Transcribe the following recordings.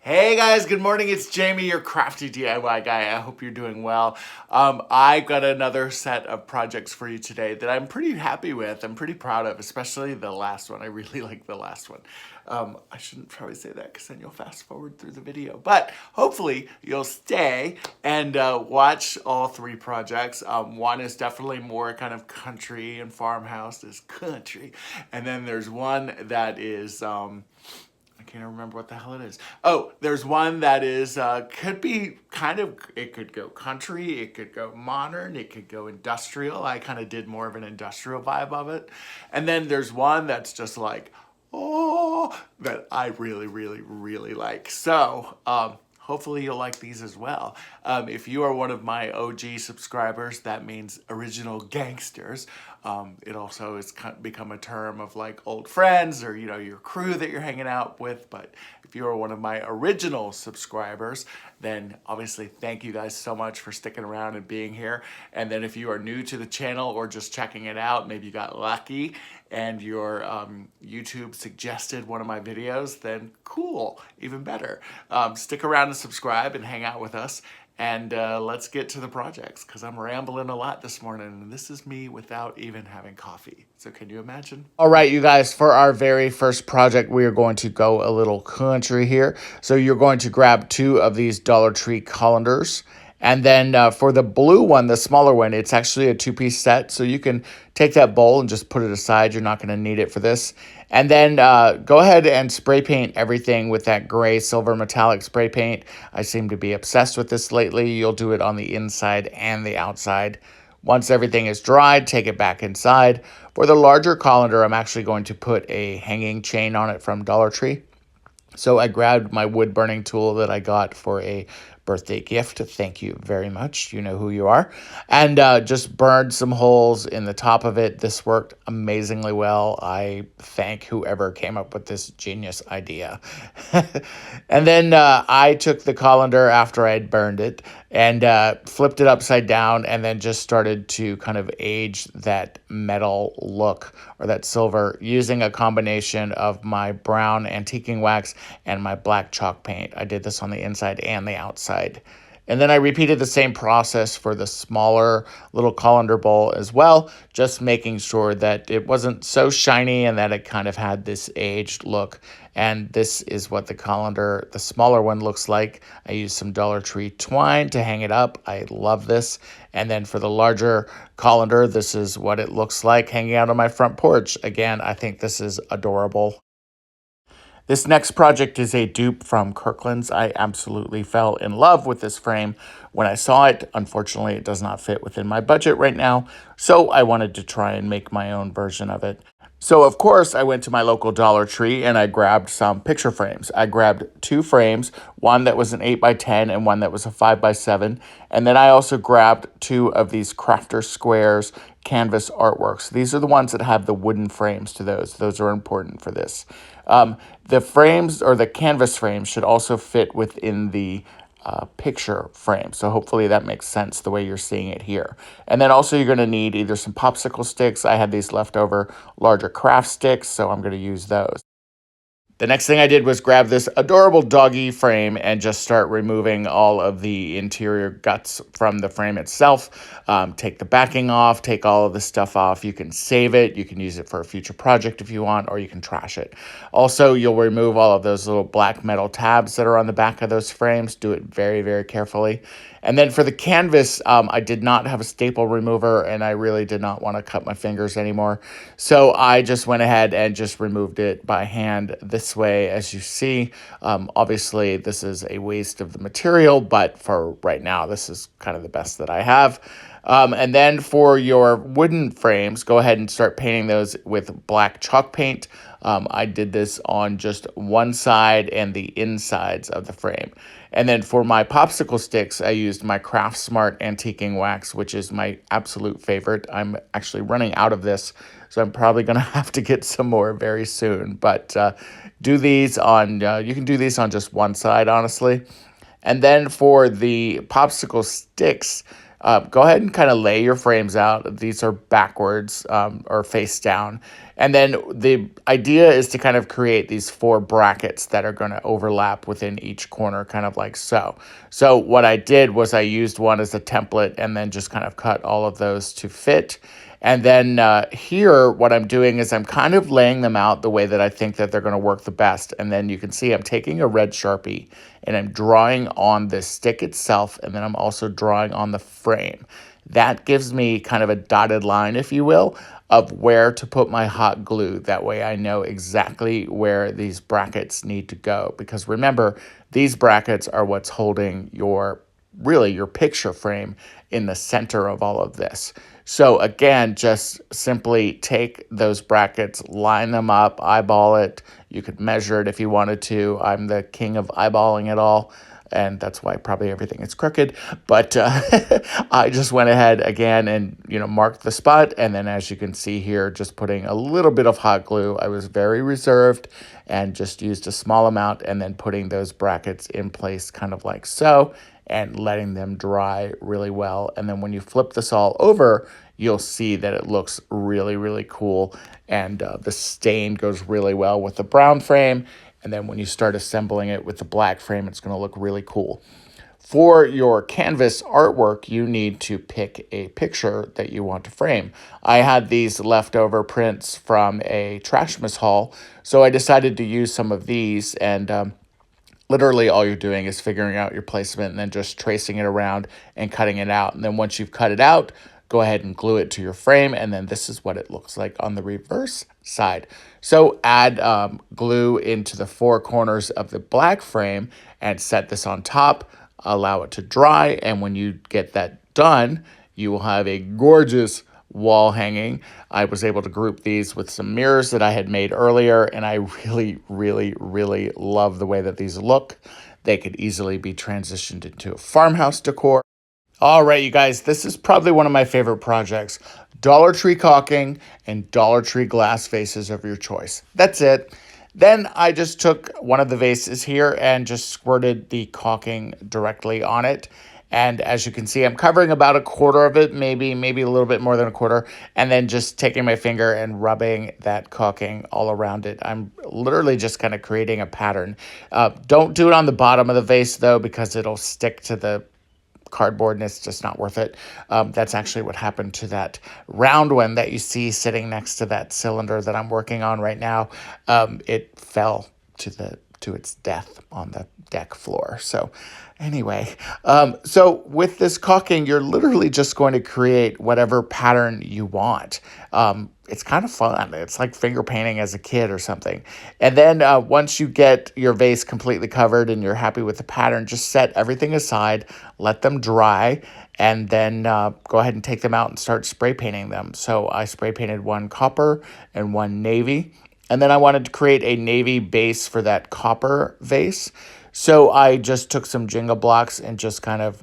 Hey guys, good morning. It's Jamie, your crafty DIY guy. I hope you're doing well. I've got another set of projects for you today that I'm pretty happy with. I'm pretty proud of, especially the last one. I really like the last one. I shouldn't probably say that because then you'll fast forward through the video. But hopefully you'll stay and watch all three projects. One is definitely more kind of country and farmhouse is country. And then there's one that is... I can't remember what the hell it is. Oh, there's one that is, could be kind of, it could go country, it could go modern, it could go industrial. I kind of did more of an industrial vibe of it. And then there's one that's just like, oh, that I really, really, really like. So, hopefully you'll like these as well. If you are one of my OG subscribers, that means original gangsters. It also has become a term of like old friends or, you know, your crew that you're hanging out with. But if you are one of my original subscribers, then obviously thank you guys so much for sticking around and being here. And then if you are new to the channel or just checking it out, maybe you got lucky and your YouTube suggested one of my videos, then cool, even better. Stick around and subscribe and hang out with us. And let's get to the projects because I'm rambling a lot this morning and this is me without even having coffee. So can you imagine? All right, you guys, for our very first project, we are going to go a little country here. So you're going to grab 2 of these Dollar Tree colanders. And then for the blue one, the smaller one, it's actually a 2-piece set. So you can take that bowl and just put it aside. You're not going to need it for this. And then go ahead and spray paint everything with that gray silver metallic spray paint. I seem to be obsessed with this lately. You'll do it on the inside and the outside. Once everything is dried, take it back inside. For the larger colander, I'm actually going to put a hanging chain on it from Dollar Tree. So I grabbed my wood burning tool that I got for a birthday gift. Thank you very much. You know who you are. And just burned some holes in the top of it. This worked amazingly well. I thank whoever came up with this genius idea. And then I took the colander after I had burned it and flipped it upside down and then just started to kind of age that metal look or that silver using a combination of my brown antiquing wax and my black chalk paint. I did this on the inside and the outside. And then I repeated the same process for the smaller little colander bowl as well, just making sure that it wasn't so shiny and that it kind of had this aged look. And this is what the colander, the smaller one, looks like. I used some Dollar Tree twine to hang it up. I love this. And then for the larger colander, this is what it looks like hanging out on my front porch. Again, I think this is adorable. This next project is a dupe from Kirkland's. I absolutely fell in love with this frame when I saw it. Unfortunately, it does not fit within my budget right now, so I wanted to try and make my own version of it. So, of course, I went to my local Dollar Tree and I grabbed some picture frames. I grabbed 2 frames, one that was an 8x10 and one that was a 5x7. And then I also grabbed 2 of these crafter squares canvas artworks. These are the ones that have the wooden frames to those. Those are important for this. The frames or the canvas frames should also fit within the picture frame. So hopefully that makes sense the way you're seeing it here. And then also you're going to need either some popsicle sticks. I had these leftover larger craft sticks, so I'm going to use those. The next thing I did was grab this adorable doggy frame and just start removing all of the interior guts from the frame itself. Take the backing off, take all of the stuff off. You can save it. You can use it for a future project if you want, or you can trash it. Also, you'll remove all of those little black metal tabs that are on the back of those frames. Do it very, very carefully. And then for the canvas, I did not have a staple remover and I really did not want to cut my fingers anymore. So I just went ahead and just removed it by hand this way, as you see. Obviously, this is a waste of the material, but for right now, this is kind of the best that I have. And then for your wooden frames, go ahead and start painting those with black chalk paint. I did this on just one side and the insides of the frame. And then for my popsicle sticks, I used my Craft Smart antiquing wax, which is my absolute favorite. I'm actually running out of this, so I'm probably going to have to get some more very soon. But do these on, you can do these on just one side, honestly. And then for the popsicle sticks, go ahead and kind of lay your frames out. These are backwards or face down. And then the idea is to kind of create these 4 brackets that are going to overlap within each corner, kind of like so. So what I did was I used one as a template and then just kind of cut all of those to fit. And then here, what I'm doing is I'm kind of laying them out the way that I think that they're going to work the best. And then you can see I'm taking a red Sharpie and I'm drawing on the stick itself, and then I'm also drawing on the frame. That gives me kind of a dotted line, if you will, of where to put my hot glue. That way I know exactly where these brackets need to go. Because remember, these brackets are what's holding your picture frame in the center of all of this. So again, just simply take those brackets, line them up, eyeball it. You could measure it if you wanted to. I'm the king of eyeballing it all, and that's why probably everything is crooked. But I just went ahead again and marked the spot, and then as you can see here, just putting a little bit of hot glue. I was very reserved and just used a small amount, and then putting those brackets in place kind of like so, and letting them dry really well. And then when you flip this all over, you'll see that it looks really, really cool. And the stain goes really well with the brown frame. And then when you start assembling it with the black frame, it's going to look really cool. For your canvas artwork, you need to pick a picture that you want to frame. I had these leftover prints from a Trashmas haul, so I decided to use some of these, and literally all you're doing is figuring out your placement and then just tracing it around and cutting it out. And then once you've cut it out, go ahead and glue it to your frame. And then this is what it looks like on the reverse side. So add glue into the 4 corners of the black frame and set this on top. Allow it to dry. And when you get that done, you will have a gorgeous wall hanging. I was able to group these with some mirrors that I had made earlier, and I really, really, really love the way that these look. They could easily be transitioned into a farmhouse decor. All right, you guys, this is probably one of my favorite projects. Dollar Tree caulking and Dollar Tree glass vases of your choice. That's it. Then I just took one of the vases here and just squirted the caulking directly on it. And as you can see, I'm covering about a quarter of it, maybe a little bit more than a quarter, and then just taking my finger and rubbing that caulking all around it. I'm literally just kind of creating a pattern. Don't do it on the bottom of the vase, though, because it'll stick to the cardboard and it's just not worth it. That's actually what happened to that round one that you see sitting next to that cylinder that I'm working on right now. It fell to its death on the deck floor. So anyway, so with this caulking, you're literally just going to create whatever pattern you want. It's kind of fun. It's like finger painting as a kid or something. And then once you get your vase completely covered and you're happy with the pattern, just set everything aside, let them dry, and then go ahead and take them out and start spray painting them. So I spray painted one copper and one navy. And then I wanted to create a navy base for that copper vase. So I just took some Jenga blocks and just kind of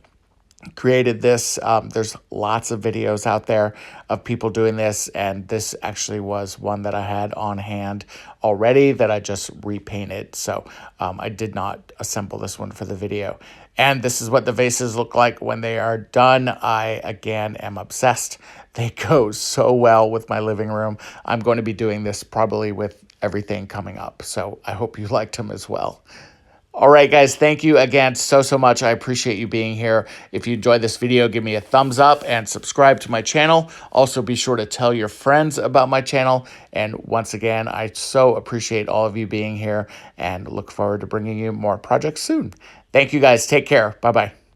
created this. There's lots of videos out there of people doing this, and this actually was one that I had on hand already that I just repainted. So I did not assemble this one for the video. And this is what the vases look like when they are done. I, again, am obsessed. They go so well with my living room. I'm going to be doing this probably with everything coming up. So I hope you liked them as well. All right, guys, thank you again so much. I appreciate you being here. If you enjoyed this video, give me a thumbs up and subscribe to my channel. Also, be sure to tell your friends about my channel. And once again, I so appreciate all of you being here and look forward to bringing you more projects soon. Thank you, guys. Take care. Bye-bye.